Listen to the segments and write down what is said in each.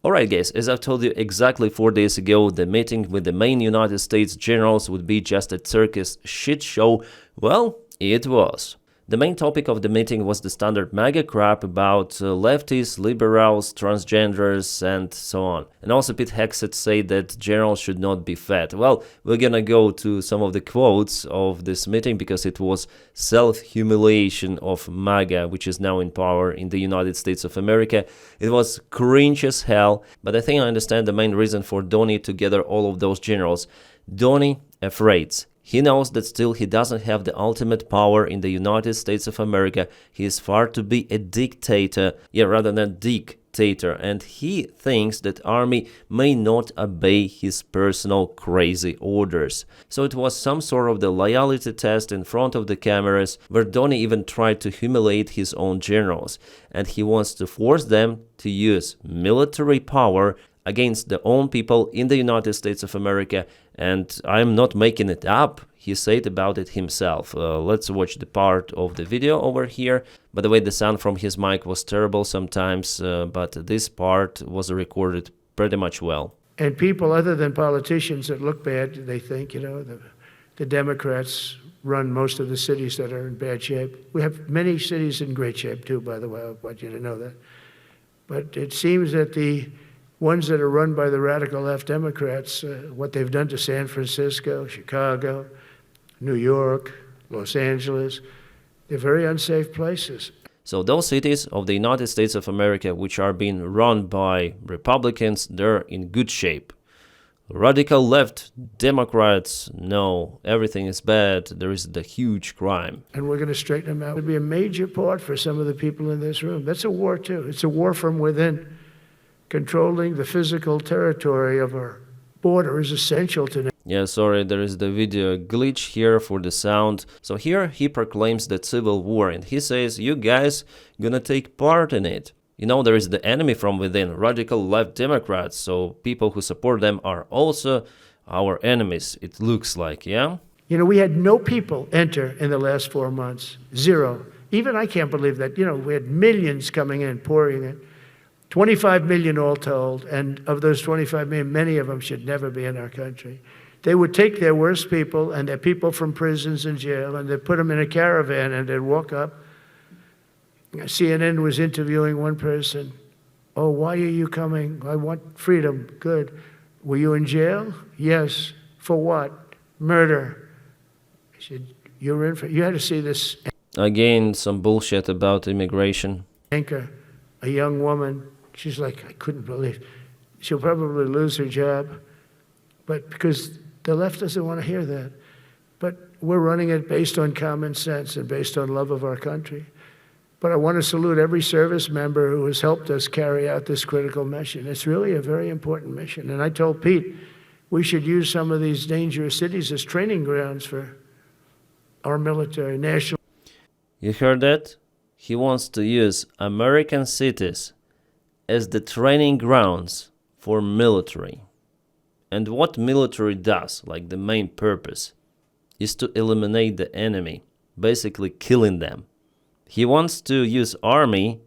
Alright guys, as I've told you exactly 4 days ago, the meeting with the main United States generals would be just a circus shit show. Well, it was. The main topic of the meeting was the standard MAGA crap about lefties, liberals, transgenders, and so on. And also Pete Hegseth said that generals should not be fat. Well, we're gonna go to some of the quotes of this meeting because it was self-humiliation of MAGA, which is now in power in the United States of America. It was cringe as hell, but I think I understand the main reason for Donny to gather all of those generals. Donny afraid. He knows that still he doesn't have the ultimate power in the United States of America. He is far to be a dictator, rather than dictator, and he thinks that army may not obey his personal crazy orders. So it was some sort of the loyalty test in front of the cameras, where Donny even tried to humiliate his own generals, and he wants to force them to use military power against their own people in the United States of America, and I'm not making it up. He said about it himself. Let's watch the part of the video over here. By the way, the sound from his mic was terrible sometimes, but this part was recorded pretty much well. And people other than politicians that look bad, they think, the Democrats run most of the cities that are in bad shape. We have many cities in great shape too, by the way. I want you to know that. But it seems that the ones that are run by the radical left Democrats, what they've done to San Francisco, Chicago, New York, Los Angeles, they're very unsafe places. So those cities of the United States of America which are being run by Republicans, they're in good shape. Radical left Democrats, no, everything is bad, there is the huge crime. And we're going to straighten them out. It would be a major part for some of the people in this room. That's a war too. It's a war from within. Controlling the physical territory of our border is essential to them. Yeah, sorry, there is the video glitch here for the sound. So here he proclaims the civil war and he says, you guys gonna take part in it. There is the enemy from within, radical left Democrats, so people who support them are also our enemies, it looks like, yeah? We had no people enter in the last 4 months, zero. Even I can't believe that, we had millions coming in, pouring in. 25 million all told, and of those 25 million, many of them should never be in our country. They would take their worst people and their people from prisons and jail, and they'd put them in a caravan and they'd walk up. CNN was interviewing one person. Oh, why are you coming? I want freedom. Good. Were you in jail? Yes. For what? Murder. I said, you're in for, you had to see this. Again, some bullshit about immigration. Anchor, a young woman. She's like, I couldn't believe. She'll probably lose her job, but because the left doesn't want to hear that. But we're running it based on common sense and based on love of our country. But I want to salute every service member who has helped us carry out this critical mission. It's really a very important mission. And I told Pete, we should use some of these dangerous cities as training grounds for our military, national. You heard that? He wants to use American cities as the training grounds for military. And what military does, like the main purpose, is to eliminate the enemy, basically killing them. He wants to use army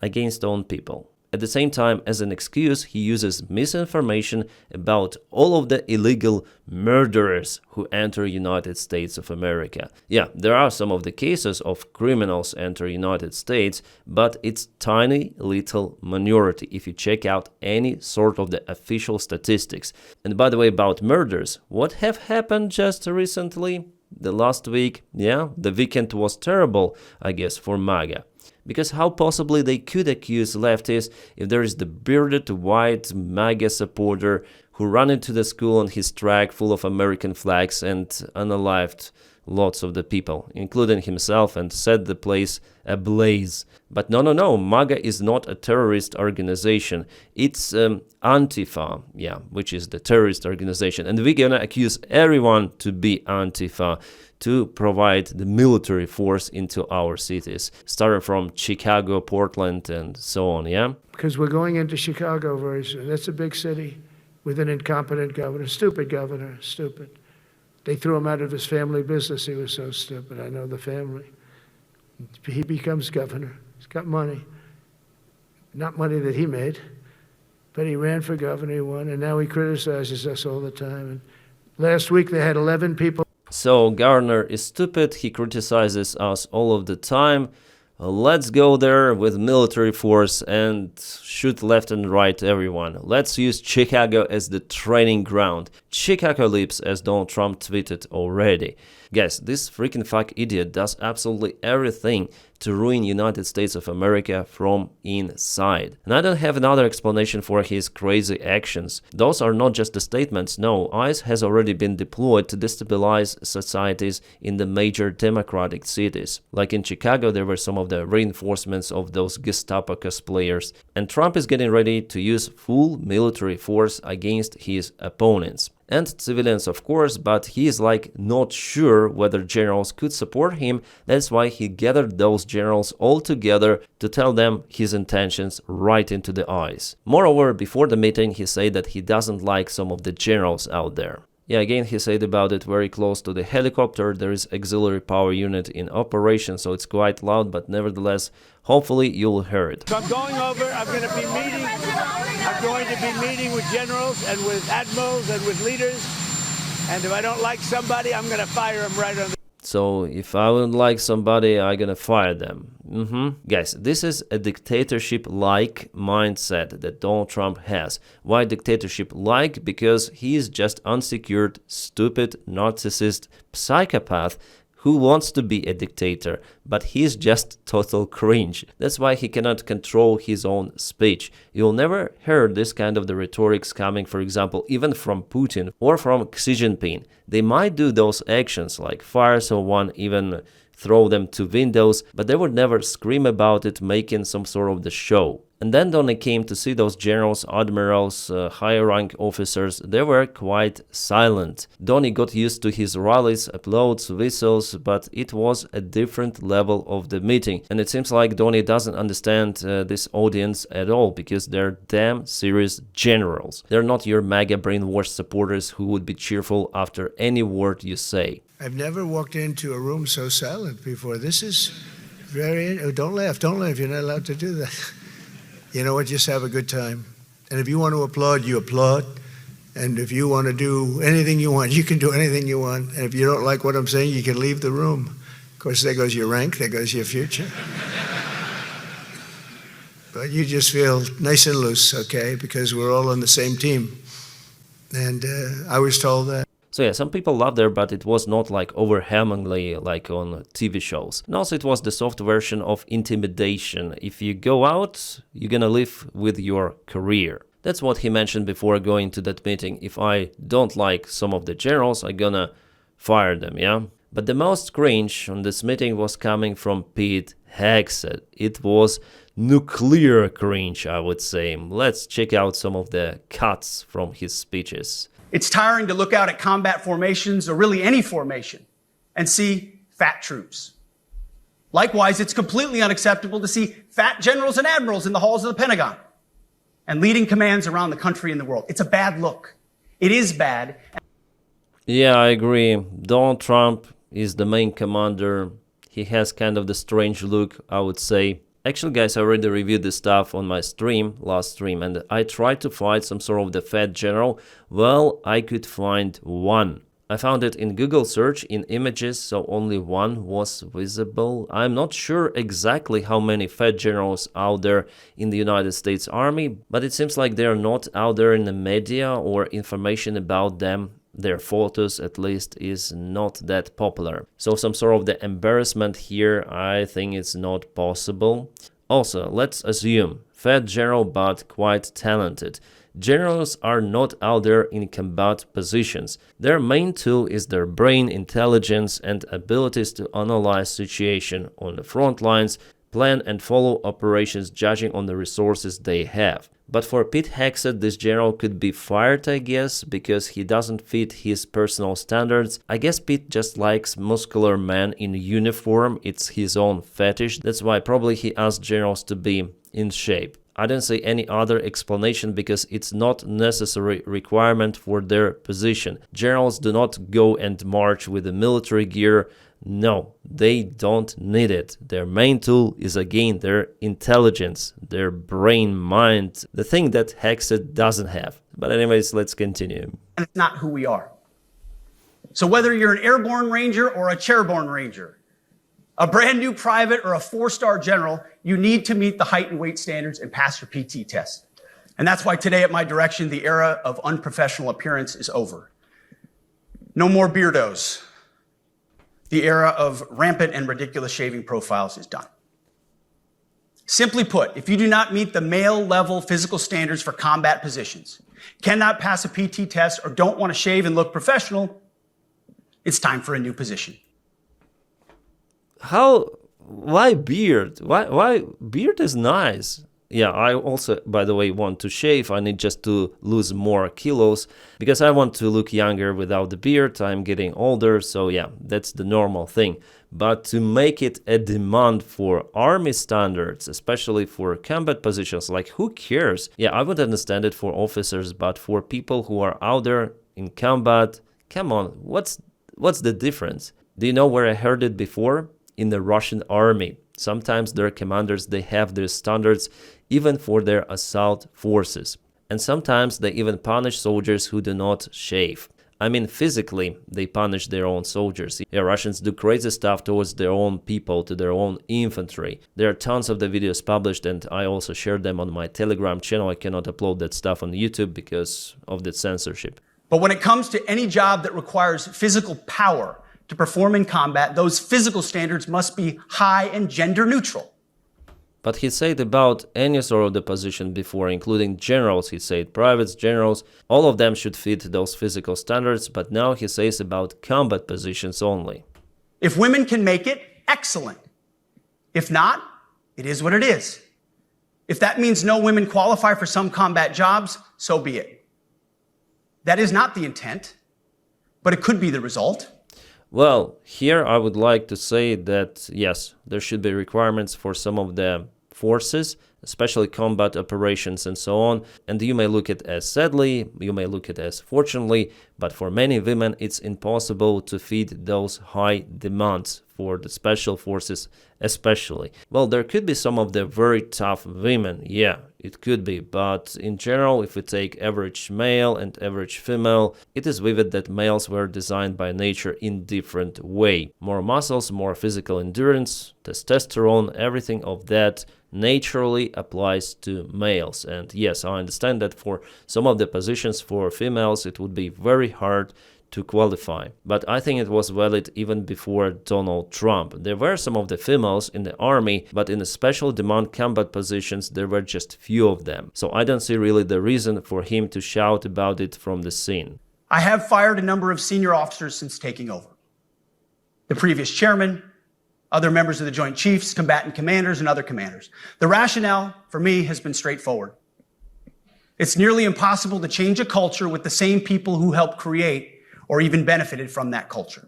against own people. At the same time, as an excuse, he uses misinformation about all of the illegal murderers who enter United States of America. Yeah, there are some of the cases of criminals enter United States, but it's tiny little minority if you check out any sort of the official statistics. And by the way, about murders, what have happened just recently? The last week, the weekend was terrible, I guess, for MAGA. Because how possibly they could accuse leftists if there is the bearded white MAGA supporter who ran into the school on his truck full of American flags and unalived lots of the people, including himself, and set the place ablaze. But no, MAGA is not a terrorist organization. It's Antifa, which is the terrorist organization. And we're gonna accuse everyone to be Antifa, to provide the military force into our cities, starting from Chicago, Portland, and so on, Because we're going into Chicago very soon. That's a big city with an incompetent governor, stupid governor, stupid. They threw him out of his family business. He was so stupid. I know the family. He becomes governor. He's got money. Not money that he made. but he ran for governor, he won, and now he criticizes us all the time. And last week they had 11 people. So Gardner is stupid, he criticizes us all of the time. Let's go there with military force and shoot left and right everyone. Let's use Chicago as the training ground. Chicago lives, as Donald Trump tweeted already. Guys, this freaking fuck idiot does absolutely everything to ruin United States of America from inside. And I don't have another explanation for his crazy actions. Those are not just the statements, no, ICE has already been deployed to destabilize societies in the major democratic cities. Like in Chicago, there were some of the reinforcements of those Gestapo cosplayers. And Trump is getting ready to use full military force against his opponents. And civilians, of course, but he is like not sure whether generals could support him. That's why he gathered those generals all together to tell them his intentions right into the eyes. Moreover, before the meeting, he said that he doesn't like some of the generals out there. Yeah, again, he said about it very close to the helicopter. There is auxiliary power unit in operation, so it's quite loud, but nevertheless, hopefully you'll hear it. So I'm going over, I'm going to be meeting with generals and with admirals and with leaders. And if I don't like somebody, I'm going to fire them right on the... So if I wouldn't like somebody, I'm gonna fire them. Guys, this is a dictatorship-like mindset that Donald Trump has. Why dictatorship-like? Because he is just unsecured, stupid, narcissist, psychopath who wants to be a dictator, but he's just total cringe. That's why he cannot control his own speech. You'll never hear this kind of the rhetorics coming, for example, even from Putin or from Xi Jinping. They might do those actions like fire someone, even throw them to windows, but they would never scream about it, making some sort of the show. And then when it came to see those generals, admirals, higher rank officers, they were quite silent. Donny got used to his rallies, applauds, whistles, but it was a different level of the meeting. And it seems like Donny doesn't understand this audience at all, because they're damn serious generals. They're not your MAGA brainwashed supporters who would be cheerful after any word you say. I've never walked into a room so silent before. This is very... Oh, don't laugh, you're not allowed to do that. You know what, just have a good time. And if you want to applaud, you applaud. And if you want to do anything you want, you can do anything you want. And if you don't like what I'm saying, you can leave the room. Of course, there goes your rank, there goes your future. But you just feel nice and loose, okay? Because we're all on the same team. And I was told that. So yeah, some people loved her, but it was not like overwhelmingly like on TV shows. And also it was the soft version of intimidation. If you go out, you're gonna live with your career. That's what he mentioned before going to that meeting. If I don't like some of the generals, I'm gonna fire them, yeah? But the most cringe on this meeting was coming from Pete Hegseth. It was nuclear cringe, I would say. Let's check out some of the cuts from his speeches. It's tiring to look out at combat formations, or really any formation, and see fat troops. Likewise, it's completely unacceptable to see fat generals and admirals in the halls of the Pentagon and leading commands around the country and the world. It's a bad look. It is bad. Yeah, I agree. Donald Trump is the main commander. He has kind of the strange look, I would say. Actually, guys, I already reviewed this stuff on my last stream, and I tried to find some sort of the fat general. Well, I could find one. I found it in Google search in images, so only one was visible. I'm not sure exactly how many fat generals out there in the United States Army, but it seems like they are not out there in the media, or information about them, their photos at least, is not that popular. So some sort of the embarrassment here, I think it's not possible. Also, let's assume fat general but quite talented. Generals are not out there in combat positions. Their main tool is their brain, intelligence, and abilities to analyze situation on the front lines, plan and follow operations judging on the resources they have. But for Pete Hegseth, this general could be fired, I guess, because he doesn't fit his personal standards. I guess Pete just likes muscular men in uniform. It's his own fetish. That's why probably he asked generals to be in shape. I don't see any other explanation, because it's not necessary requirement for their position. Generals do not go and march with the military gear. No, they don't need it. Their main tool is again their intelligence, their brain mind, the thing that Hegseth doesn't have. But anyways, let's continue. And it's not who we are. So whether you're an airborne ranger or a chairborne ranger, a brand new private or a 4-star general, you need to meet the height and weight standards and pass your PT test. And that's why today at my direction, the era of unprofessional appearance is over. No more beardos. The era of rampant and ridiculous shaving profiles is done. Simply put, if you do not meet the male-level physical standards for combat positions, cannot pass a PT test, or don't want to shave and look professional, it's time for a new position. Why beard? Why beard is nice. Yeah, I also, by the way, want to shave. I need just to lose more kilos because I want to look younger without the beard. I'm getting older, so yeah, that's the normal thing. But to make it a demand for army standards, especially for combat positions, like who cares? Yeah, I would understand it for officers, but for people who are out there in combat, come on, what's the difference? Do you know where I heard it before? In the Russian army. Sometimes their commanders, they have their standards even for their assault forces. And sometimes they even punish soldiers who do not shave. I mean, physically, they punish their own soldiers. Yeah, Russians do crazy stuff towards their own people, to their own infantry. There are tons of the videos published, and I also shared them on my Telegram channel. I cannot upload that stuff on YouTube because of the censorship. But when it comes to any job that requires physical power to perform in combat, those physical standards must be high and gender neutral. But he said about any sort of the position before, including generals, he said privates, generals, all of them should fit those physical standards, but now he says about combat positions only. If women can make it, excellent. If not, it is what it is. If that means no women qualify for some combat jobs, so be it. That is not the intent, but it could be the result. Well, here I would like to say that, yes, there should be requirements for some of the forces, especially combat operations and so on. And you may look at it as sadly, you may look at it as fortunately, but for many women it's impossible to feed those high demands for the special forces especially. Well, there could be some of the very tough women, yeah, it could be, but in general, if we take average male and average female, it is vivid that males were designed by nature in different way. More muscles, more physical endurance, testosterone, everything of that naturally applies to males. And yes, I understand that for some of the positions for females, it would be very hard to qualify. But I think it was valid even before Donald Trump. There were some of the females in the army, but in the special demand combat positions, there were just few of them. So I don't see really the reason for him to shout about it from the scene. I have fired a number of senior officers since taking over. The previous chairman, other members of the Joint Chiefs, combatant commanders, and other commanders. The rationale for me has been straightforward. It's nearly impossible to change a culture with the same people who helped create or even benefited from that culture,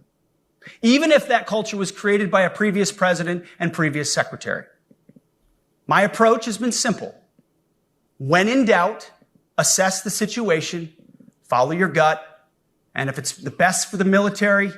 even if that culture was created by a previous president and previous secretary. My approach has been simple. When in doubt, assess the situation, follow your gut, and if it's the best for the military,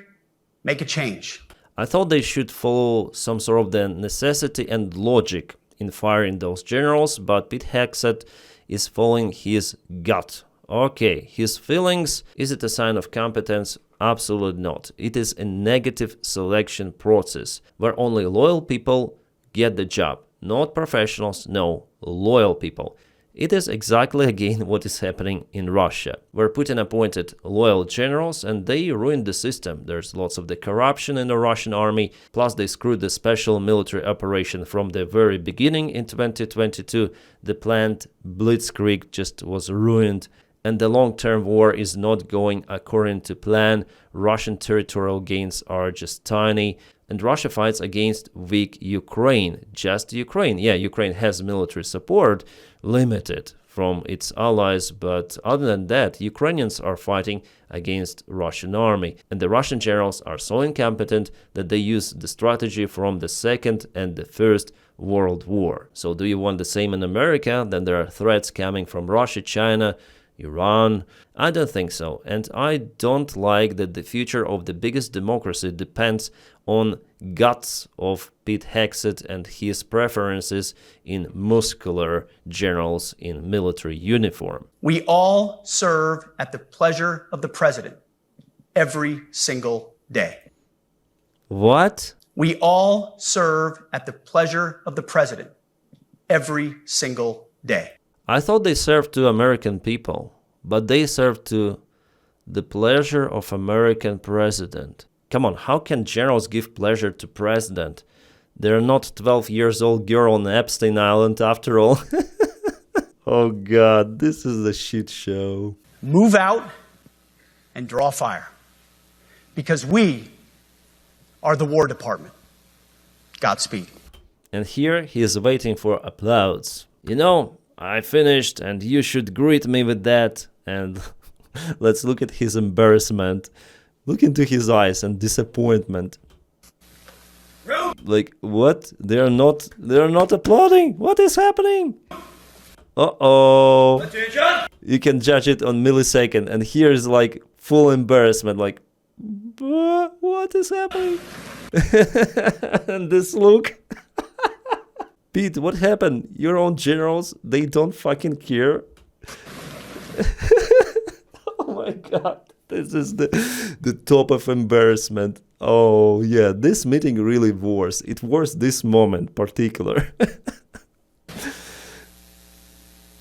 make a change. I thought they should follow some sort of the necessity and logic in firing those generals, but Pete Hegseth is following his gut. Okay, his feelings, is it a sign of competence? Absolutely not. It is a negative selection process where only loyal people get the job. Not professionals, no, loyal people. It is exactly again what is happening in Russia, where Putin appointed loyal generals and they ruined the system. There's lots of the corruption in the Russian army, plus they screwed the special military operation from the very beginning in 2022. The planned blitzkrieg just was ruined. And the long-term war is not going according to plan. Russian territorial gains are just tiny. And Russia fights against weak Ukraine. Just Ukraine. Yeah, Ukraine has military support, limited from its allies. But other than that, Ukrainians are fighting against Russian army. And the Russian generals are so incompetent that they use the strategy from the Second and the First World War. So do you want the same in America? Then there are threats coming from Russia, China, Iran? I don't think so. And I don't like that the future of the biggest democracy depends on guts of Pete Hegseth and his preferences in muscular generals in military uniform. We all serve at the pleasure of the president every single day. What? We all serve at the pleasure of the president every single day. I thought they served to American people, but they serve to the pleasure of American president. Come on, how can generals give pleasure to president? They're not 12 years old girl on Epstein Island after all. Oh God, this is a shit show. Move out and draw fire, because we are the War Department. Godspeed. And here he is waiting for applause. You know, I finished and you should greet me with that. And let's look at his embarrassment. Look into his eyes and disappointment. Like, what? They're not applauding? What is happening? Uh-oh. You can judge it on millisecond. And here is like full embarrassment. Like, what is happening? And this look. Pete, what happened? Your own generals, they don't fucking care. Oh my God. This is the top of embarrassment. Oh yeah, this meeting really was. It was this moment particular.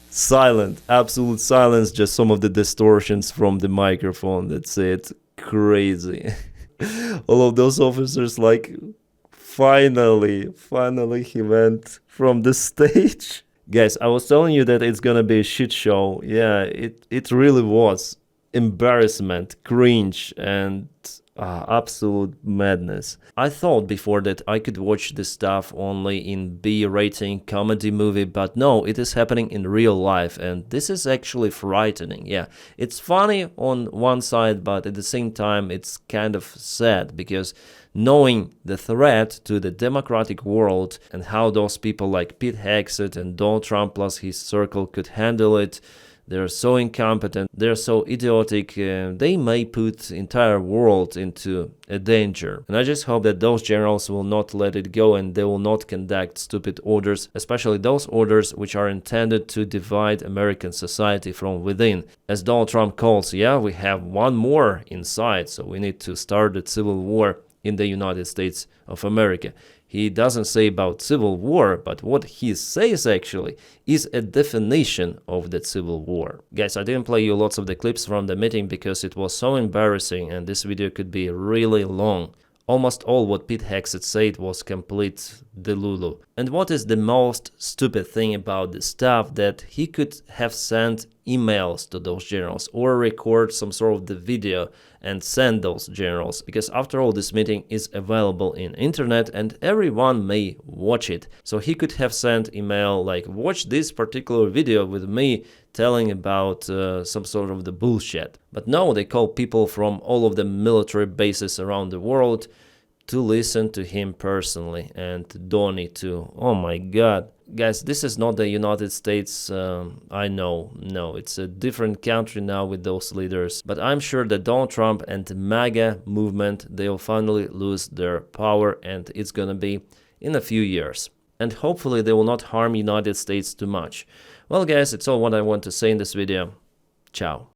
Silent, absolute silence, just some of the distortions from the microphone. That's it. Crazy. All of those officers like, finally he went from the stage. Guys, I was telling you that it's gonna be a shit show. Yeah, it really was. Embarrassment, cringe, and absolute madness. I thought before that I could watch this stuff only in B-rating comedy movie, but no, it is happening in real life, and this is actually frightening. Yeah, it's funny on one side, but at the same time it's kind of sad, because knowing the threat to the democratic world and how those people like Pete Hegseth and Donald Trump plus his circle could handle it, they're so incompetent, they're so idiotic, they may put entire world into a danger. And I just hope that those generals will not let it go and they will not conduct stupid orders, especially those orders which are intended to divide American society from within. As Donald Trump calls, yeah, we have one more inside, so we need to start a civil war in the United States of America. He doesn't say about civil war, but what he says actually is a definition of the civil war. Guys, I didn't play you lots of the clips from the meeting because it was so embarrassing and this video could be really long. Almost all what Pete Hegseth said was complete delulu. And what is the most stupid thing about this stuff, that he could have sent emails to those generals or record some sort of the video and send those generals, because after all this meeting is available in internet and everyone may watch it. So he could have sent email like, watch this particular video with me telling about some sort of the bullshit. But no, they call people from all of the military bases around the world to listen to him personally, and Donny too. Oh my God. Guys, this is not the United States, I know. No, it's a different country now with those leaders. But I'm sure that Donald Trump and the MAGA movement, they'll finally lose their power, and it's gonna be in a few years. And hopefully they will not harm United States too much. Well guys, it's all what I want to say in this video. Ciao.